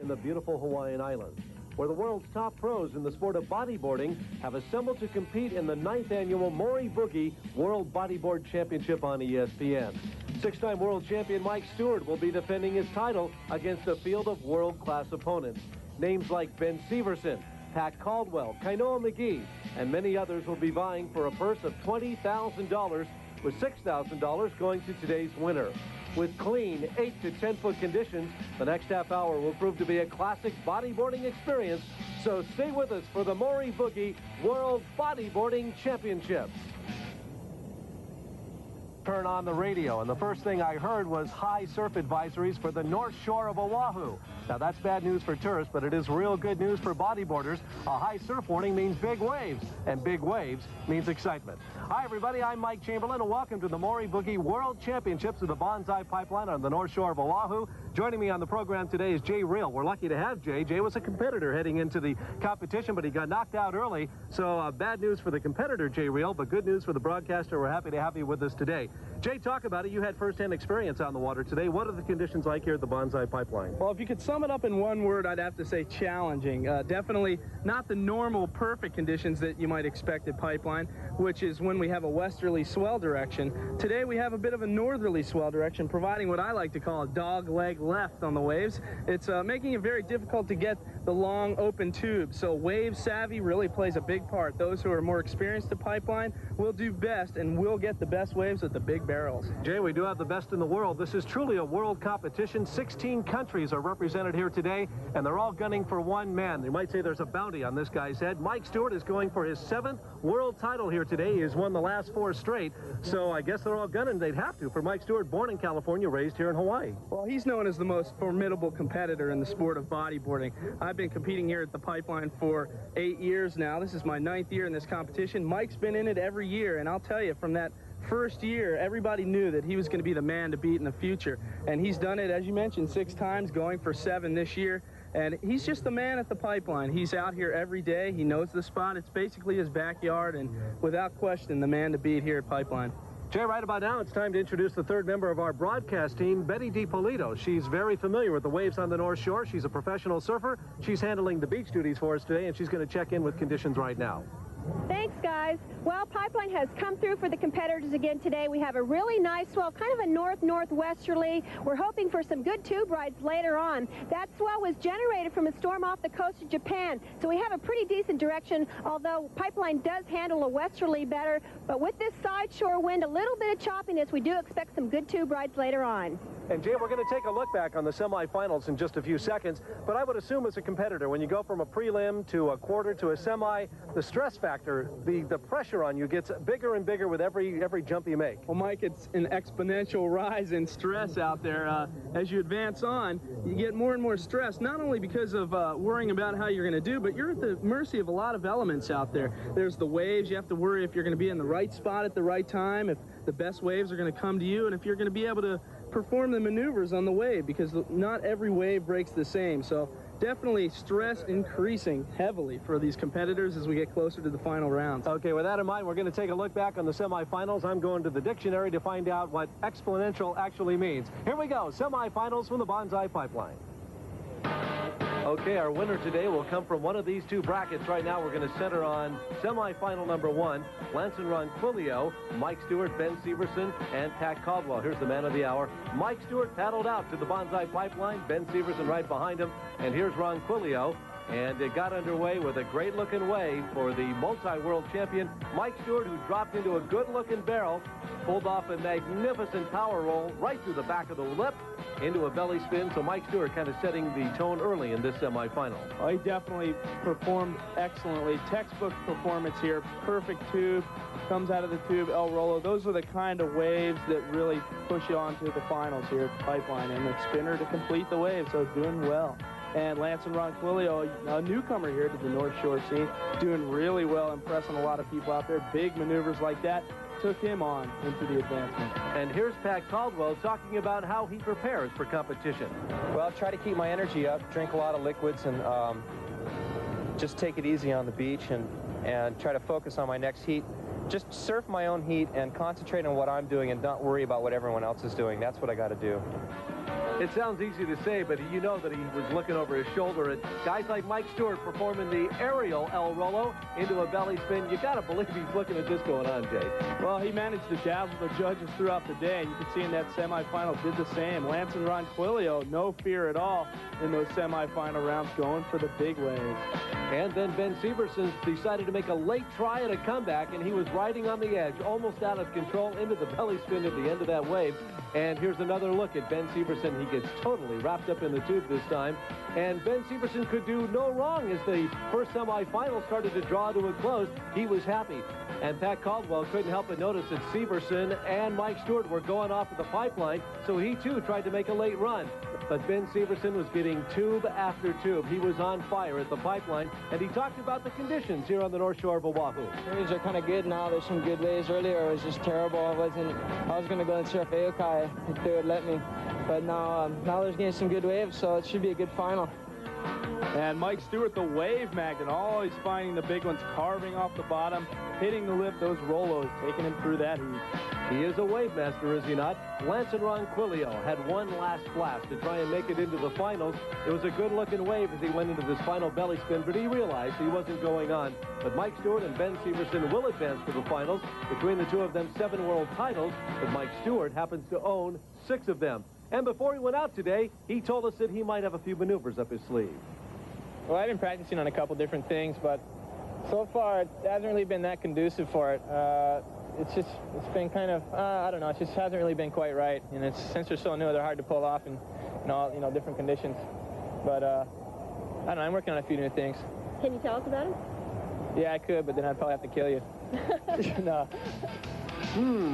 in the beautiful Hawaiian Islands, where the world's top pros in the sport of bodyboarding have assembled to compete in the 9th annual Morey Boogie World Bodyboard Championship on ESPN. Six-time world champion Mike Stewart will be defending his title against a field of world-class opponents. Names like Ben Severson, Pat Caldwell, Kainoa McGee, and many others will be vying for a purse of $20,000, with $6,000 going to today's winner. With clean 8 to 10 foot conditions, the next half hour will prove to be a classic bodyboarding experience. So stay with us for the Morey Boogie World Bodyboarding Championships. Turn on the radio, and the first thing I heard was high surf advisories for the north shore of Oahu. Now, that's bad news for tourists, but it is real good news for bodyboarders. A high surf warning means big waves, and big waves means excitement. Hi, everybody. I'm Mike Chamberlain, and welcome to the Morey Boogie World Championships of the Bonsai Pipeline on the north shore of Oahu. Joining me on the program today is Jay Real. We're lucky to have Jay. Jay was a competitor heading into the competition, but he got knocked out early. So bad news for the competitor, Jay Real, but good news for the broadcaster. We're happy to have you with us today. Jay, talk about it. You had firsthand experience on the water today. What are the conditions like here at the Bonsai Pipeline? Well, if you could sum it up in one word, I'd have to say challenging. Definitely not the normal perfect conditions that you might expect at Pipeline, which is when we have a westerly swell direction. Today we have a bit of a northerly swell direction, providing what I like to call a dog leg left on the waves. It's making it very difficult to get the long open tube. So wave savvy really plays a big part. Those who are more experienced at Pipeline will do best and will get the best waves with the big barrels. Jay, we do have the best in the world. This is truly a world competition. 16 countries are represented here today, and they're all gunning for one man. You might say there's a bounty on this guy's head. Mike Stewart is going for his 7th world title here today. He has won the last 4 straight, so I guess they're all gunning. They'd have to for Mike Stewart, born in California, raised here in Hawaii. Well, he's known as the most formidable competitor in the sport of bodyboarding. I've been competing here at the Pipeline for 8 years now. This is my 9th year in this competition. Mike's been in it every year, and I'll tell you, from that first year, everybody knew that he was going to be the man to beat in the future. And he's done it, as you mentioned, 6 times, going for 7 this year. And he's just the man at the Pipeline. He's out here every day. He knows the spot. It's basically his backyard, and without question, the man to beat here at Pipeline. Jay, right about now, it's time to introduce the 3rd member of our broadcast team, Betty DiPolito. She's very familiar with the waves on the North Shore. She's a professional surfer. She's handling the beach duties for us today, and she's going to check in with conditions right now. Thanks, guys. Well, Pipeline has come through for the competitors again today. We have a really nice swell, kind of a north-northwesterly. We're hoping for some good tube rides later on. That swell was generated from a storm off the coast of Japan, so we have a pretty decent direction, although Pipeline does handle a westerly better. But with this side shore wind, a little bit of choppiness, we do expect some good tube rides later on. And Jay, we're going to take a look back on the semifinals in just a few seconds, but I would assume as a competitor, when you go from a prelim to a quarter to a semi, the stress factor, the pressure on you gets bigger and bigger with every jump you make. Well, Mike, it's an exponential rise in stress out there. As you advance on, you get more and more stress, not only because of worrying about how you're going to do, but you're at the mercy of a lot of elements out there. There's the waves. You have to worry if you're going to be in the right spot at the right time, if the best waves are going to come to you, and if you're going to be able to perform the maneuvers on the wave, because not every wave breaks the same. So definitely stress increasing heavily for these competitors as we get closer to the final rounds. Okay, with that in mind, we're going to take a look back on the semifinals. I'm going to the dictionary to find out what exponential actually means. Here we go, semifinals from the Bonsai Pipeline. Okay, our winner today will come from one of these 2 brackets. Right now, we're going to center on semifinal number 1, Lance and Ronquillo, Mike Stewart, Ben Severson, and Pat Caldwell. Here's the man of the hour. Mike Stewart paddled out to the Bonsai Pipeline, Ben Severson right behind him, and here's Ronquillo. And it got underway with a great-looking wave for the multi-world champion, Mike Stewart, who dropped into a good-looking barrel, pulled off a magnificent power roll right through the back of the lip into a belly spin. So Mike Stewart kind of setting the tone early in this semifinal. Oh, he definitely performed excellently. Textbook performance here. Perfect tube. Comes out of the tube, El Rolo. Those are the kind of waves that really push you on to the finals here at the Pipeline. And the spinner to complete the wave, so doing well. And Lance and Ronquillo, a newcomer here to the North Shore scene, doing really well, impressing a lot of people out there. Big maneuvers like that took him on into the advancement. And here's Pat Caldwell talking about how he prepares for competition. Well, I try to keep my energy up, drink a lot of liquids, and just take it easy on the beach and try to focus on my next heat. Just surf my own heat and concentrate on what I'm doing and not worry about what everyone else is doing. That's what I got to do. It sounds easy to say, but you know that he was looking over his shoulder at guys like Mike Stewart performing the aerial El Rolo into a belly spin. You got to believe he's looking at this going on, Jay. Well, he managed to dazzle the judges throughout the day, and you can see in that semifinal did the same. Lance and Ronquillo, no fear at all in those semifinal rounds, going for the big waves. And then Ben Severson decided to make a late try at a comeback, and he was riding on the edge, almost out of control, into the belly spin at the end of that wave. And here's another look at Ben Severson. He gets totally wrapped up in the tube this time. And Ben Severson could do no wrong as the first semifinal started to draw to a close. He was happy. And Pat Caldwell couldn't help but notice that Severson and Mike Stewart were going off of the pipeline, so he too tried to make a late run. But Ben Severson was getting tube after tube. He was on fire at the pipeline, and he talked about the conditions here on the North Shore of Oahu. Waves are kind of good now. There's some good waves. Earlier it was just terrible. I was going to go and surf Aokai if they would let me. But now there's getting some good waves, so it should be a good final. And Mike Stewart, the wave magnet, always finding the big ones, carving off the bottom, hitting the lip, those Rolos, taking him through that heat. He is a wave master, is he not? Lance and Ronquillo had one last blast to try and make it into the finals. It was a good-looking wave as he went into this final belly spin, but he realized he wasn't going on. But Mike Stewart and Ben Severson will advance to the finals. Between the two of them, 7 world titles, but Mike Stewart happens to own 6 of them. And before he went out today, he told us that he might have a few maneuvers up his sleeve. Well, I've been practicing on a couple different things, but so far it hasn't really been that conducive for it. It's been kind of, I don't know, it just hasn't really been quite right. And since they're so new, they're hard to pull off in all, different conditions. But I don't know, I'm working on a few new things. Can you tell us about them? Yeah, I could, but then I'd probably have to kill you. No.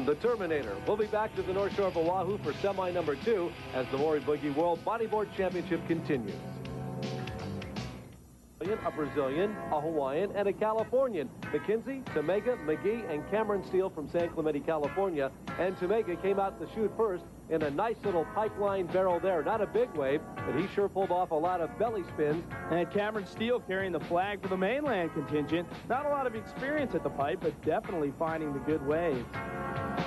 The Terminator. We'll be back to the North Shore of Oahu for semi number 2 as the Morey Boogie World Bodyboard Championship continues. A Brazilian, a Hawaiian, and a Californian. McKenzie, Tamega, McGee, and Cameron Steele from San Clemente, California. And Tamega came out to shoot first in a nice little pipeline barrel there. Not a big wave, but he sure pulled off a lot of belly spins. And Cameron Steele carrying the flag for the mainland contingent. Not a lot of experience at the pipe, but definitely finding the good waves.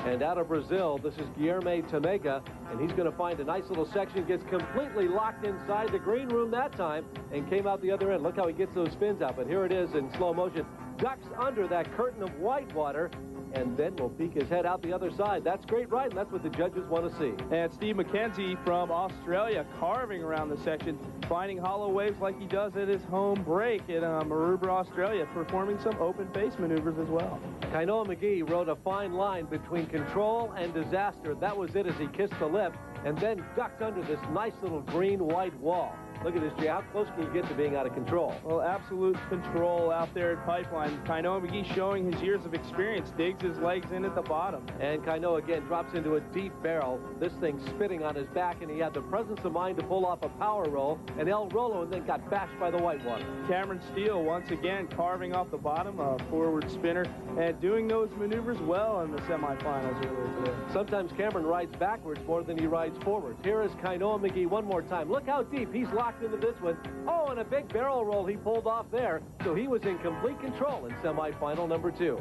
And out of Brazil, this is Guilherme Tamega, and he's going to find a nice little section, gets completely locked inside the green room that time, and came out the other end. Look how he gets those spins out, but here it is in slow motion. Ducks under that curtain of white water, and then will peek his head out the other side. That's great riding. That's what the judges want to see. And Steve McKenzie from Australia carving around the section, finding hollow waves like he does at his home break in Maroubra, Australia, performing some open face maneuvers as well. Kainoa McGee rode a fine line between control and disaster. That was it as he kissed the lip and then ducked under this nice little green-white wall. Look at this, Jay. How close can you get to being out of control? Well, absolute control out there at Pipeline. Kainoa McGee showing his years of experience, digs his legs in at the bottom. And Kainoa again drops into a deep barrel. This thing spitting on his back, and he had the presence of mind to pull off a power roll, an El Rolo, and then got bashed by the whitewater. Cameron Steele once again carving off the bottom, a forward spinner, and doing those maneuvers well in the semifinals earlier today. Sometimes Cameron rides backwards more than he rides forwards. Here is Kainoa McGee one more time. Look how deep he's locked into this one. Oh, and a big barrel roll he pulled off there. So he was in complete control in semifinal number 2.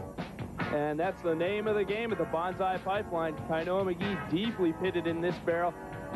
And that's the name of the game at the Bonsai Pipeline. Kainoa McGee deeply pitted in this barrel.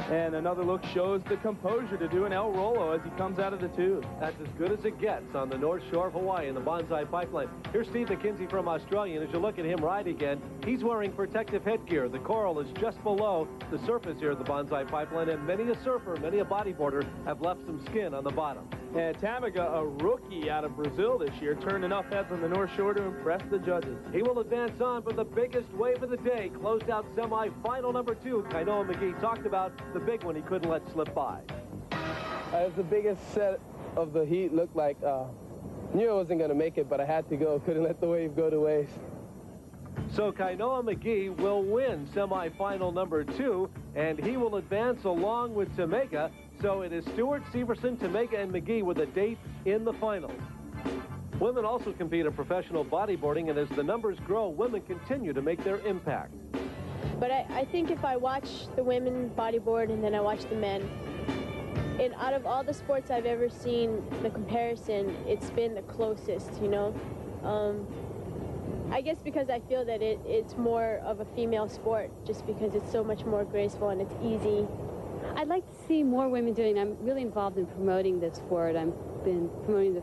And another look shows the composure to do an El Rolo as he comes out of the tube. That's as good as it gets on the North Shore of Hawaii in the Bonsai Pipeline. Here's Steve McKenzie from Australia, and as you look at him ride again, he's wearing protective headgear. The coral is just below the surface here at the Bonsai Pipeline, and many a surfer, many a bodyboarder have left some skin on the bottom. And Tamega, a rookie out of Brazil this year, turned enough heads on the North Shore to impress the judges. He will advance on for the biggest wave of the day. Closed out semi-final number 2. Kainoa McGee talked about the big one he couldn't let slip by. It was the biggest set of the heat. Looked like knew I wasn't going to make it, but I had to go. Couldn't let the wave go to waste. So Kainoa McGee will win semi-final number 2, and he will advance along with Tamega. So it is Stewart, Severson, Tamega, and McGee with a date in the finals. Women also compete in professional bodyboarding, and as the numbers grow, women continue to make their impact. But I think if I watch the women bodyboard and then I watch the men, and out of all the sports I've ever seen, the comparison, it's been the closest, you know. I guess because I feel that it's more of a female sport, just because it's so much more graceful and it's easy. I'd like to see more women doing. I'm really involved in promoting this sport. I've been promoting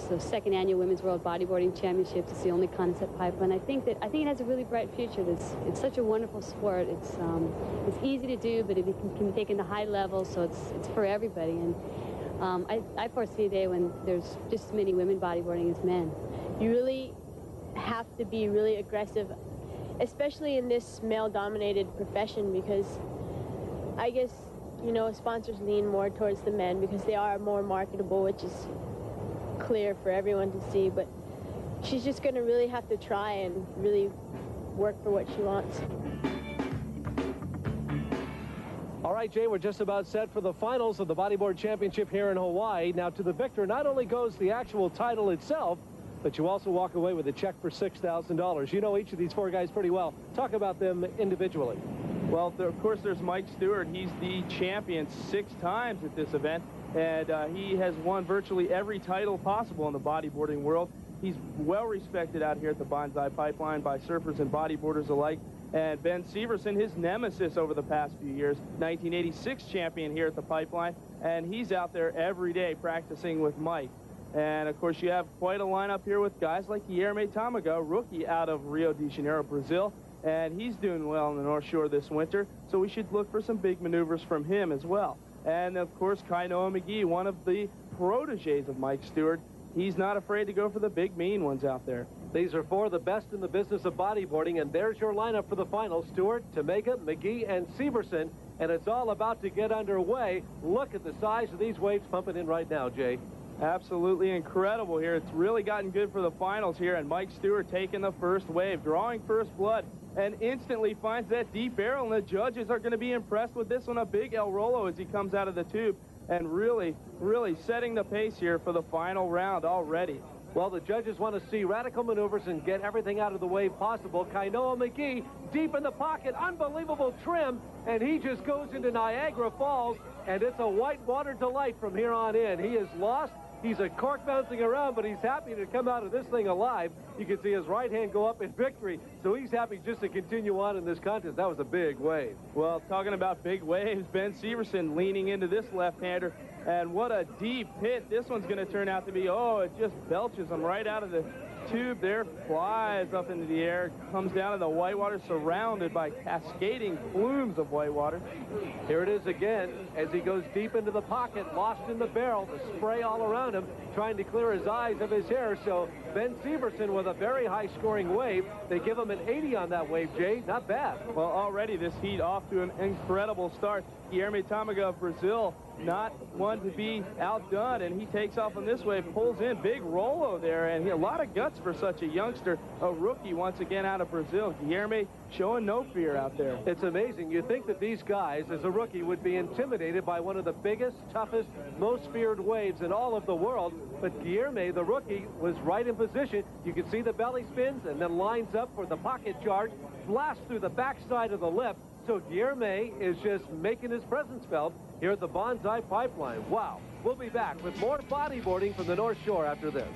the second annual Women's World Bodyboarding Championships. It's the only concept pipeline. I think it has a really bright future. It's such a wonderful sport. It's easy to do, but it can be taken to high levels, so it's for everybody. And I foresee a day when there's just as many women bodyboarding as men. You really have to be really aggressive, especially in this male-dominated profession, because I guess, you know, sponsors lean more towards the men because they are more marketable, which is clear for everyone to see. But she's just going to really have to try and really work for what she wants. All right, Jay, we're just about set for the finals of the Bodyboard Championship here in Hawaii. Now, to the victor not only goes the actual title itself, but you also walk away with a check for $6,000. You know each of these four guys pretty well. Talk about them individually. Well, of course, there's Mike Stewart. He's the champion 6 times at this event, and he has won virtually every title possible in the bodyboarding world. He's well respected out here at the Bonsai Pipeline by surfers and bodyboarders alike. And Ben Severson, his nemesis over the past few years, 1986 champion here at the Pipeline, and he's out there every day practicing with Mike. And, of course, you have quite a lineup here with guys like Guilherme Tamago, rookie out of Rio de Janeiro, Brazil. And he's doing well on the North Shore this winter, so we should look for some big maneuvers from him as well. And, of course, Kainoa McGee, one of the proteges of Mike Stewart. He's not afraid to go for the big, mean ones out there. These are 4 of the best in the business of bodyboarding, and there's your lineup for the final. Stewart, Tamega, McGee, and Severson, and it's all about to get underway. Look at the size of these waves pumping in right now, Jay. Absolutely incredible here. It's really gotten good for the finals here, and Mike Stewart taking the first wave, drawing first blood, and instantly finds that deep barrel, and the judges are going to be impressed with this one. A big El Rolo as he comes out of the tube, and really setting the pace here for the final round already. Well, the judges want to see radical maneuvers and get everything out of the wave possible. Kainoa McGee deep in the pocket, unbelievable trim, and he just goes into Niagara Falls, and it's a whitewater delight from here on in. He is lost. He's a cork bouncing around, but he's happy to come out of this thing alive. You can see his right hand go up in victory, so he's happy just to continue on in this contest. That was a big wave. Well, talking about big waves, Ben Severson leaning into this left-hander, and what a deep hit this one's going to turn out to be. Oh, it just belches him right out of the tube there, flies up into the air, comes down to the whitewater, surrounded by cascading plumes of whitewater. Here it is again as he goes deep into the pocket, lost in the barrel, the spray all around him, trying to clear his eyes of his hair. So Ben Severson with a very high-scoring wave. They give him an 80 on that wave, Jay. Not bad. Well, already this heat off to an incredible start. Guilherme Tamago of Brazil, not one to be outdone, and he takes off on this wave, pulls in, big Rolo there, and a lot of guts for such a youngster, a rookie once again out of Brazil. Guilherme showing no fear out there. It's amazing. You think that these guys, as a rookie, would be intimidated by one of the biggest, toughest, most feared waves in all of the world, but Guilherme, the rookie, was right in position. You can see the belly spins and then lines up for the pocket charge, blasts through the backside of the lip. So Guilherme is just making his presence felt here at the Bonsai Pipeline. Wow. We'll be back with more bodyboarding from the North Shore after this.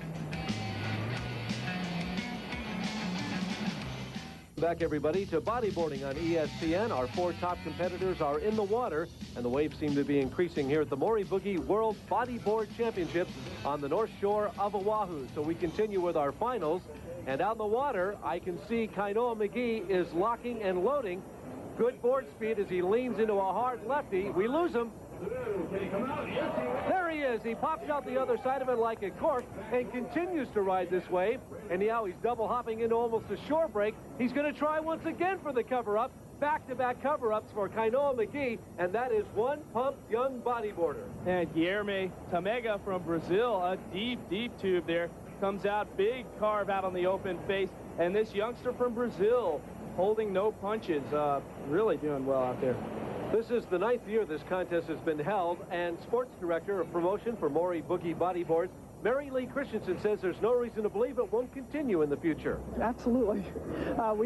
Back, everybody, to bodyboarding on ESPN. Our 4 top competitors are in the water, and the waves seem to be increasing here at the Morey Boogie World Bodyboard Championships on the North Shore of Oahu. So we continue with our finals, and out in the water, I can see Kainoa McGee is locking and loading. Good board speed as he leans into a hard lefty. We lose him. There he is. He pops out the other side of it like a cork and continues to ride this wave. And now he's double hopping into almost a shore break. He's going to try once again for the cover-up. Back-to-back cover-ups for Kainoa McGee, and that is one pumped young bodyboarder. And Guilherme Tamega from Brazil, a deep tube there. Comes out, big carve out on the open face. And this youngster from Brazil, holding no punches, really doing well out there. This is the 9th year this contest has been held, and sports director of promotion for Morey Boogie Bodyboards, Mary Lee Christensen says there's no reason to believe it won't continue in the future. Absolutely.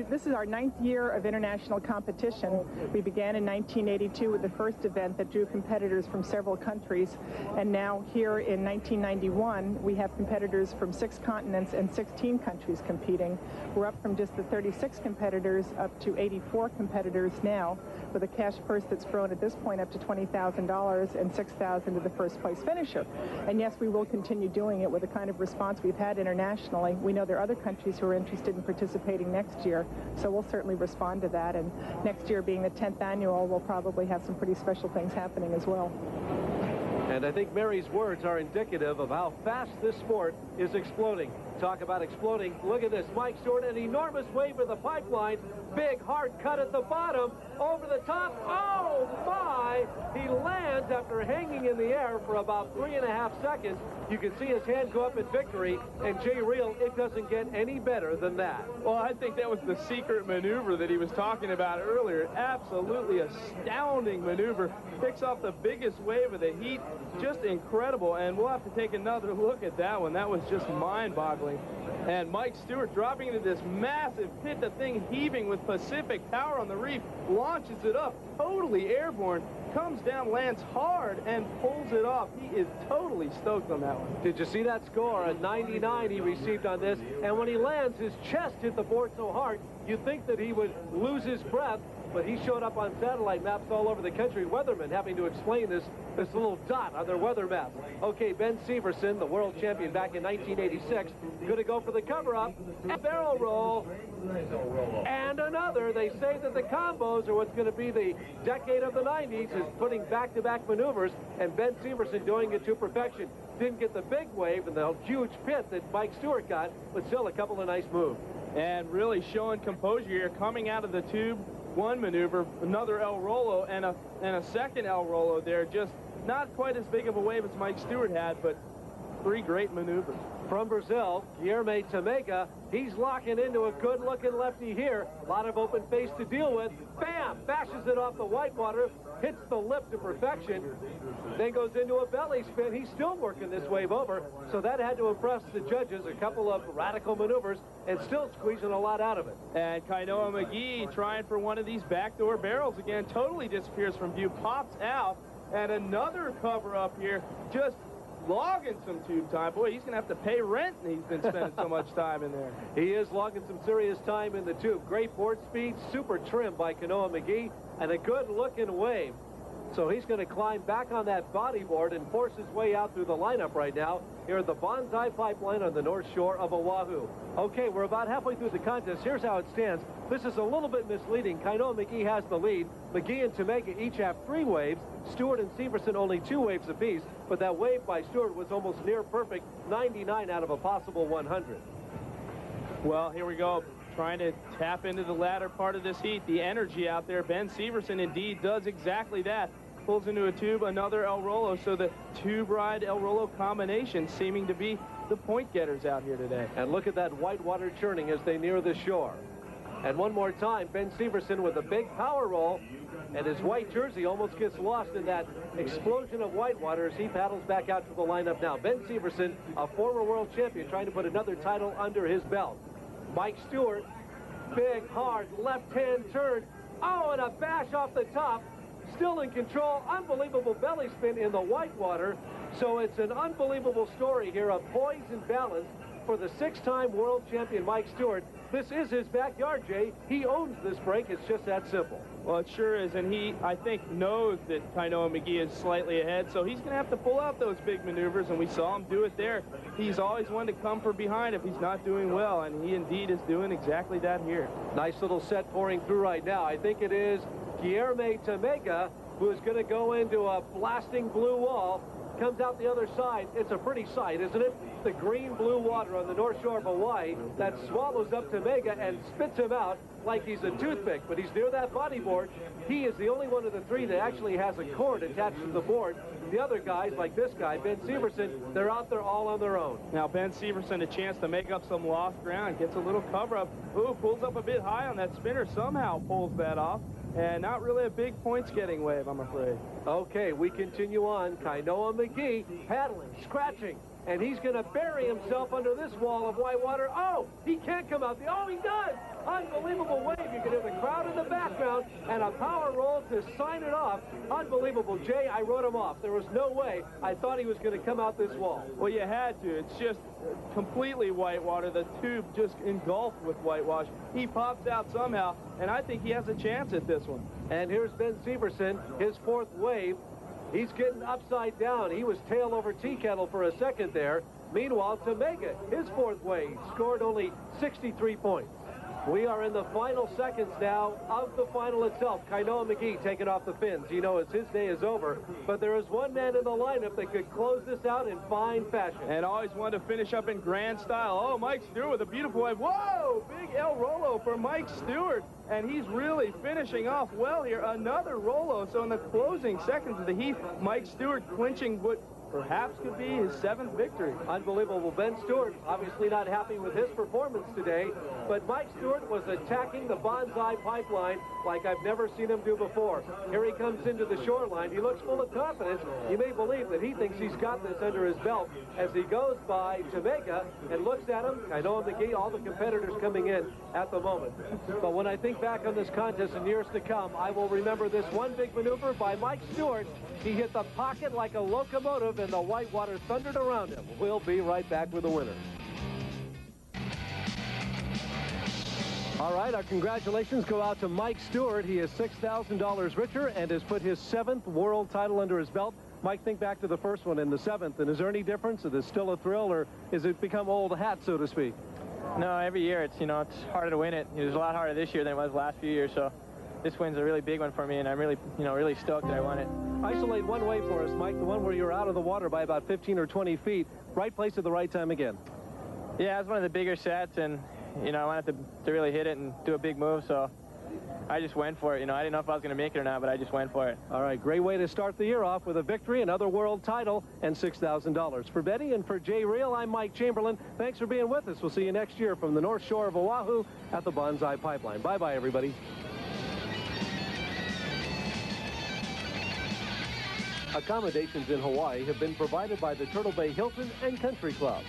This is our 9th year of international competition. We began in 1982 with the first event that drew competitors from several countries, and now here in 1991 we have competitors from 6 continents and 16 countries competing. We're up from just the 36 competitors up to 84 competitors now, with a cash purse that's grown at this point up to $20,000 and $6,000 to the first place finisher. And yes, we will continue doing it with the kind of response we've had internationally. We know there are other countries who are interested in participating next year, so we'll certainly respond to that. And next year being the 10th annual, we'll probably have some pretty special things happening as well. And I think Mary's words are indicative of how fast this sport is exploding. Talk about exploding. Look at this. Mike Stewart, an enormous wave of the pipeline. Big, hard cut at the bottom. Over the top. Oh, my! He lands after hanging in the air for about 3.5 seconds. You can see his hand go up in victory. And Jay Reel, it doesn't get any better than that. Well, I think that was the secret maneuver that he was talking about earlier. Absolutely astounding maneuver. Picks off the biggest wave of the heat. Just incredible. And we'll have to take another look at that one. That was just mind-boggling. And Mike Stewart dropping into this massive pit, the thing heaving with Pacific power on the reef, launches it up, totally airborne, comes down, lands hard, and pulls it off. He is totally stoked on that one. Did you see that score? A 99 he received on this. And when he lands, his chest hit the board so hard, you'd think that he would lose his breath. But he showed up on satellite maps all over the country, weathermen having to explain this little dot on their weather maps. Okay, Ben Severson, the world champion back in 1986, going to go for the cover-up, a barrel roll, and another. They say that the combos are what's going to be the decade of the 90s, is putting back-to-back maneuvers, and Ben Severson doing it to perfection. Didn't get the big wave and the huge pit that Mike Stewart got, but still a couple of nice moves. And really showing composure here, coming out of the tube. One maneuver, another El Rolo, and a second El Rolo there. Just not quite as big of a wave as Mike Stewart had, but 3 great maneuvers. From Brazil, Guilherme Tamega, he's locking into a good-looking lefty here. A lot of open face to deal with. Bam! Bashes it off the whitewater, hits the lip to perfection, then goes into a belly spin. He's still working this wave over, so that had to impress the judges. A couple of radical maneuvers and still squeezing a lot out of it. And Kainoa McGee trying for one of these backdoor barrels again, totally disappears from view, pops out, and another cover up here, just logging some tube time. Boy, he's going to have to pay rent, and he's been spending so much time in there. He is logging some serious time in the tube. Great board speed, super trim by Kainoa McGee, and a good-looking wave. So he's going to climb back on that bodyboard and force his way out through the lineup right now here at the Bonsai Pipeline on the north shore of Oahu. Okay, we're about halfway through the contest. Here's how it stands. This is a little bit misleading. Kainoa McGee has the lead. McGee and Tamega each have 3 waves. Stewart and Severson only 2 waves apiece, but that wave by Stewart was almost near perfect, 99 out of a possible 100. Well, here we go. Trying to tap into the latter part of this heat, the energy out there. Ben Severson indeed does exactly that. Pulls into a tube, another El Rolo, so the tube-ride El Rolo combination seeming to be the point getters out here today. And look at that whitewater churning as they near the shore. And one more time, Ben Severson with a big power roll, and his white jersey almost gets lost in that explosion of whitewater as he paddles back out to the lineup now. Ben Severson, a former world champion, trying to put another title under his belt. Mike Stewart, big, hard, left-hand turn. Oh, and a bash off the top. Still in control. Unbelievable belly spin in the whitewater. So it's an unbelievable story here of poise and balance for the 6-time world champion Mike Stewart. This is his backyard, Jay. He owns this break. It's just that simple. Well, it sure is, and he, I think, knows that Kainoa McGee is slightly ahead, so he's going to have to pull out those big maneuvers, and we saw him do it there. He's always one to come from behind if he's not doing well, and he indeed is doing exactly that here. Nice little set pouring through right now. I think it is Guilherme Tamega who is going to go into a blasting blue wall. Comes out the other side. It's a pretty sight, isn't it? The green-blue water on the north shore of Hawaii that swallows up Tamega and spits him out like he's a toothpick, but he's near that bodyboard. He is the only one of the 3 that actually has a cord attached to the board. The other guys, like this guy, Ben Severson, they're out there all on their own. Now, Ben Severson, a chance to make up some lost ground, gets a little cover-up. Ooh, pulls up a bit high on that spinner, somehow pulls that off. And not really a big points-getting wave, I'm afraid. Okay, we continue on. Kainoa McGee paddling, scratching, and he's going to bury himself under this wall of white water. Oh, he can't come out. Oh, he does. Unbelievable wave. You can hear the crowd in the background and a power roll to sign it off. Unbelievable. Jay, I wrote him off. There was no way I thought he was going to come out this wall. Well, you had to. It's just completely white water. The tube just engulfed with whitewash. He pops out somehow, and I think he has a chance at this one. And here's Ben Severson, his fourth wave. He's getting upside down. He was tail over tea kettle for a second there. Meanwhile, Tomega, his fourth wave, scored only 63 points. We are in the final seconds now of the final itself. Kainoa McGee taking off the fins. You know, as his day is over. But there is one man in the lineup that could close this out in fine fashion. And always wanted to finish up in grand style. Oh, Mike Stewart with a beautiful wave. Whoa! Big El Rolo for Mike Stewart. And he's really finishing off well here. Another Rolo. So in the closing seconds of the heat, Mike Stewart clinching what perhaps could be his 7th victory. Unbelievable. Ben Stewart obviously not happy with his performance today, but Mike Stewart was attacking the bonsai pipeline like I've never seen him do before. Here he comes into the shoreline. He looks full of confidence. You may believe that he thinks he's got this under his belt as he goes by Jamaica and looks at him. Kainoa McGee, all the competitors coming in at the moment. But when I think back on this contest in years to come, I will remember this one big maneuver by Mike Stewart. He hit the pocket like a locomotive, and the whitewater thundered around him. We'll be right back with the winner. All right, our congratulations go out to Mike Stewart. He is $6,000 richer and has put his 7th world title under his belt. Mike, think back to the first one and the 7th, and is there any difference? Is it still a thrill, or is it become old hat, so to speak? No, every year it's, it's harder to win it. It was a lot harder this year than it was the last few years, so this win's a really big one for me, and I'm really, really stoked that I won it. Isolate one wave for us, Mike, the one where you're out of the water by about 15 or 20 feet. Right place at the right time again. Yeah, it was one of the bigger sets, and, I wanted to really hit it and do a big move, so I just went for it. I didn't know if I was going to make it or not, but I just went for it. All right, great way to start the year off with a victory, another world title, and $6,000. For Betty and for Jay Reel, I'm Mike Chamberlain. Thanks for being with us. We'll see you next year from the North Shore of Oahu at the Bonsai Pipeline. Bye-bye, everybody. Accommodations in Hawaii have been provided by the Turtle Bay Hilton and Country Club.